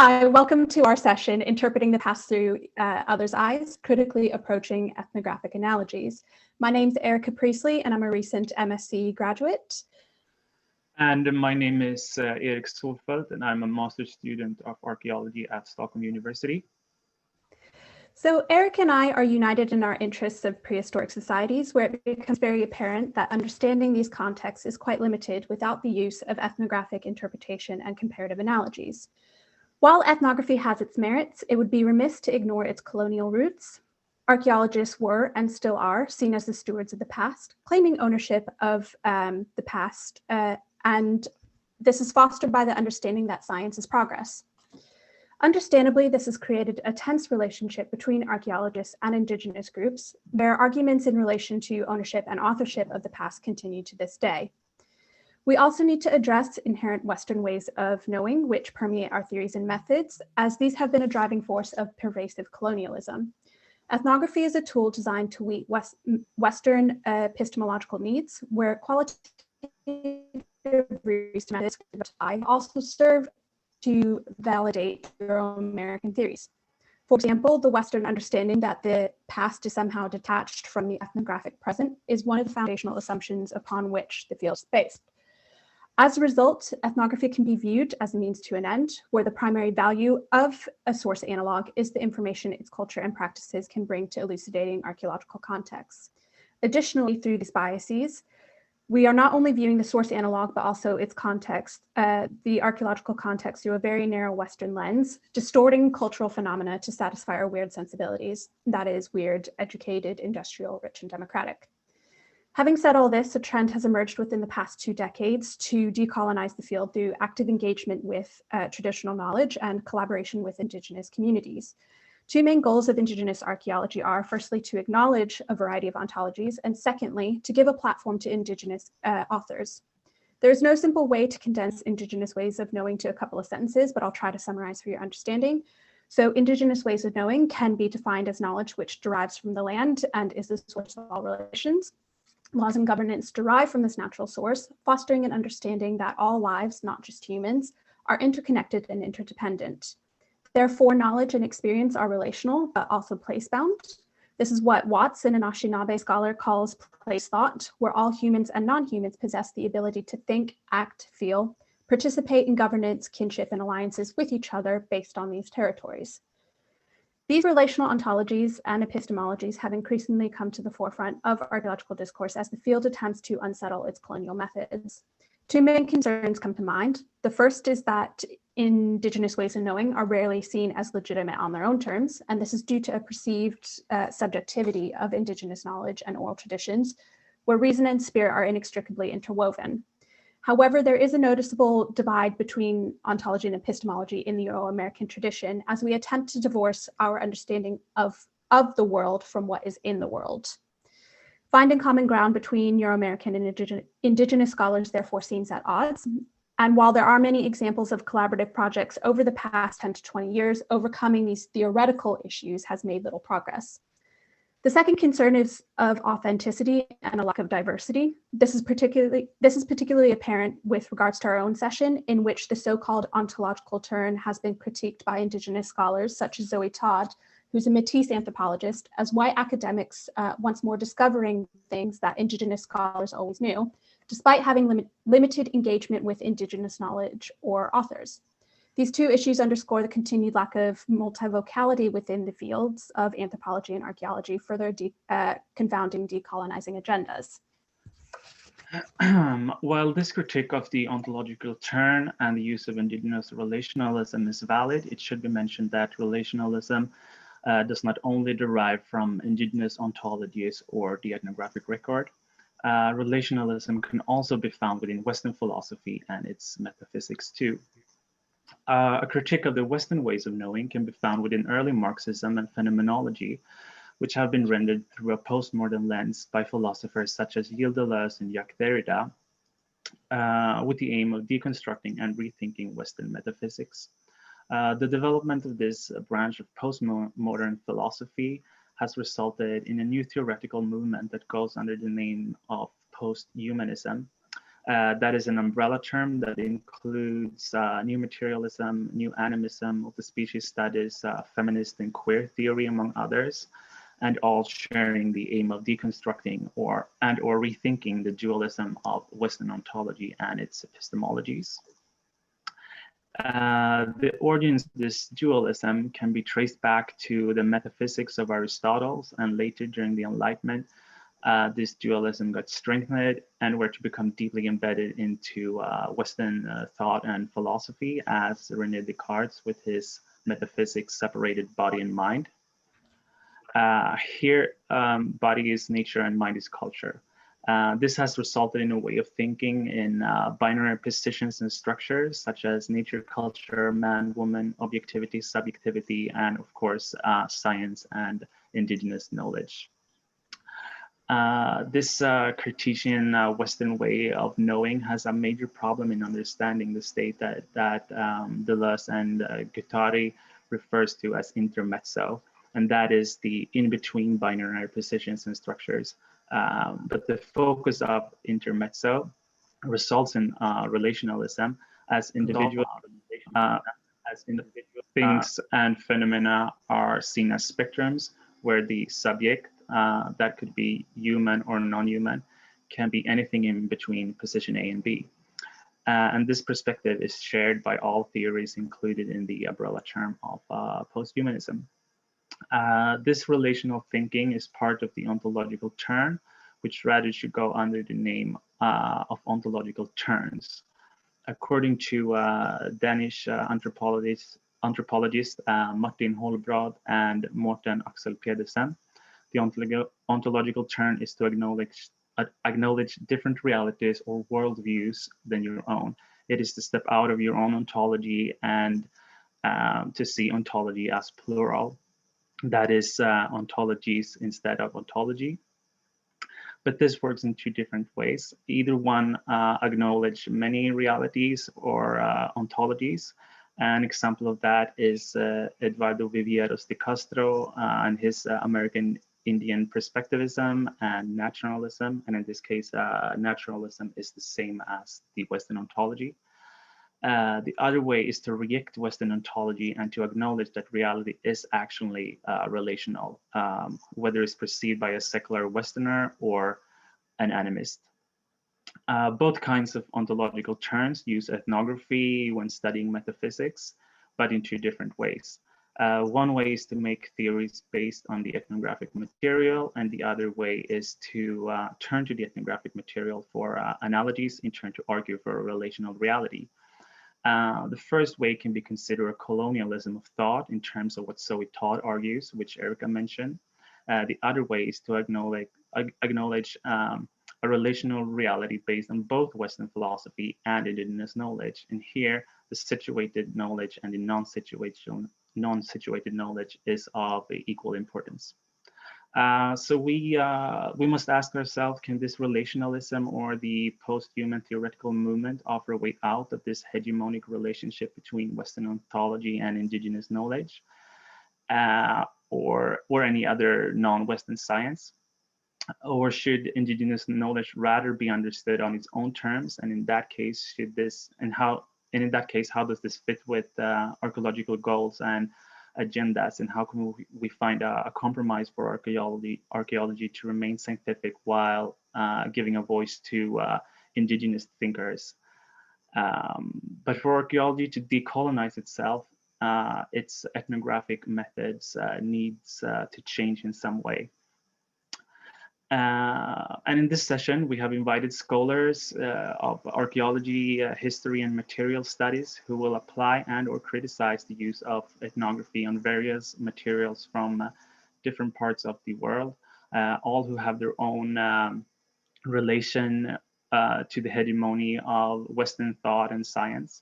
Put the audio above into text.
Hi, welcome to our session, Interpreting the Past Through Others' Eyes, Critically Approaching Ethnographic Analogies. My name's Erik Priestley, and I'm a recent MSc graduate. And my name is Erik Solfeldt, and I'm a master's student of archaeology at Stockholm University. So Erik and I are united in our interests of prehistoric societies, where it becomes very apparent that understanding these contexts is quite limited without the use of ethnographic interpretation and comparative analogies. While ethnography has its merits, it would be remiss to ignore its colonial roots. Archaeologists were, and still are, seen as the stewards of the past, claiming ownership of the past, and this is fostered by the understanding that science is progress. Understandably, this has created a tense relationship between archaeologists and indigenous groups. Their arguments in relation to ownership and authorship of the past continue to this day. We also need to address inherent Western ways of knowing which permeate our theories and methods, as these have been a driving force of pervasive colonialism. Ethnography is a tool designed to meet Western epistemological needs, where qualitative methods also serve to validate Euro-American theories. For example, the Western understanding that the past is somehow detached from the ethnographic present is one of the foundational assumptions upon which the field is based. As a result, ethnography can be viewed as a means to an end, where the primary value of a source analog is the information its culture and practices can bring to elucidating archaeological contexts. Additionally, through these biases, we are not only viewing the source analog, but also its context, the archaeological context, through a very narrow Western lens, distorting cultural phenomena to satisfy our weird sensibilities. That is, weird, educated, industrial, rich, and democratic. Having said all this, a trend has emerged within the past 2 decades to decolonize the field through active engagement with traditional knowledge and collaboration with indigenous communities. 2 main goals of indigenous archaeology are, firstly, to acknowledge a variety of ontologies, and secondly, to give a platform to indigenous authors. There is no simple way to condense indigenous ways of knowing to a couple of sentences, but I'll try to summarize for your understanding. So indigenous ways of knowing can be defined as knowledge which derives from the land and is the source of all relations. Laws and governance derive from this natural source, fostering an understanding that all lives, not just humans, are interconnected and interdependent. Therefore, knowledge and experience are relational, but also place-bound. This is what Watts, an Anishinaabe scholar, calls place thought, where all humans and non-humans possess the ability to think, act, feel, participate in governance, kinship, and alliances with each other based on these territories. These relational ontologies and epistemologies have increasingly come to the forefront of archaeological discourse as the field attempts to unsettle its colonial methods. 2 main concerns come to mind. The first is that indigenous ways of knowing are rarely seen as legitimate on their own terms, and this is due to a perceived subjectivity of indigenous knowledge and oral traditions, where reason and spirit are inextricably interwoven. However, there is a noticeable divide between ontology and epistemology in the Euro-American tradition as we attempt to divorce our understanding of the world from what is in the world. Finding common ground between Euro-American and indigenous scholars therefore seems at odds. And while there are many examples of collaborative projects over the past 10 to 20 years, overcoming these theoretical issues has made little progress. The second concern is of authenticity and a lack of diversity. This is particularly apparent with regards to our own session, in which the so-called ontological turn has been critiqued by indigenous scholars such as Zoe Todd, who's a Métis anthropologist, as white academics once more discovering things that indigenous scholars always knew, despite having limited engagement with indigenous knowledge or authors. These 2 issues underscore the continued lack of multivocality within the fields of anthropology and archaeology, further confounding decolonizing agendas. While this critique of the ontological turn and the use of indigenous relationalism is valid, it should be mentioned that relationalism does not only derive from indigenous ontologies or the ethnographic record. Relationalism can also be found within Western philosophy and its metaphysics too. A critique of the Western ways of knowing can be found within early Marxism and phenomenology, which have been rendered through a postmodern lens by philosophers such as Gilles Deleuze and Jacques Derrida, with the aim of deconstructing and rethinking Western metaphysics. The development of this branch of postmodern philosophy has resulted in a new theoretical movement that goes under the name of Post-Humanism, That is an umbrella term that includes new materialism, new animism, multi-species studies, feminist and queer theory, among others, and all sharing the aim of deconstructing or rethinking the dualism of Western ontology and its epistemologies. The origins of this dualism can be traced back to the metaphysics of Aristotle, and later during the Enlightenment, this dualism got strengthened and were to become deeply embedded into Western thought and philosophy, as René Descartes with his metaphysics separated body and mind. Here, body is nature and mind is culture. This has resulted in a way of thinking in binary positions and structures such as nature, culture, man, woman, objectivity, subjectivity, and of course, science and indigenous knowledge. This Cartesian Western way of knowing has a major problem in understanding the state that Deleuze and Guattari refers to as intermezzo, and that is the in-between binary positions and structures. But the focus of intermezzo results in relationalism as individual things and phenomena are seen as spectrums, where the subject, that could be human or non-human, can be anything in between position A and B. And this perspective is shared by all theories included in the umbrella term of post-humanism. This relational thinking is part of the ontological turn, which rather should go under the name of ontological turns. According to Danish anthropologist Martin Holbrod and Morten Axel Pedersen, the ontological turn is to acknowledge different realities or worldviews than your own. It is to step out of your own ontology and to see ontology as plural. That is ontologies instead of ontology. But this works in two different ways. Either one acknowledge many realities or ontologies. An example of that is Eduardo Viveiros de Castro and his American Indian perspectivism and naturalism. And in this case, naturalism is the same as the Western ontology. The other way is to reject Western ontology and to acknowledge that reality is actually relational, whether it's perceived by a secular Westerner or an animist. Both kinds of ontological terms use ethnography when studying metaphysics, but in two different ways. One way is to make theories based on the ethnographic material, and the other way is to turn to the ethnographic material for analogies in turn to argue for a relational reality. The first way can be considered a colonialism of thought in terms of what Zoe Todd argues, which Erika mentioned. The other way is to acknowledge a relational reality based on both Western philosophy and indigenous knowledge. And here, the situated knowledge and the non-situated knowledge is of equal importance. So we must ask ourselves, can this relationalism or the post-human theoretical movement offer a way out of this hegemonic relationship between Western ontology and indigenous knowledge, or any other non-Western science? Or should indigenous knowledge rather be understood on its own terms? And in that case, how does this fit with archaeological goals and agendas, and how can we find a compromise for archaeology to remain scientific while giving a voice to indigenous thinkers? But for archaeology to decolonize itself, its ethnographic methods needs to change in some way. And in this session, we have invited scholars of archaeology, history, and material studies who will apply and or criticize the use of ethnography on various materials from different parts of the world, all who have their own relation to the hegemony of Western thought and science.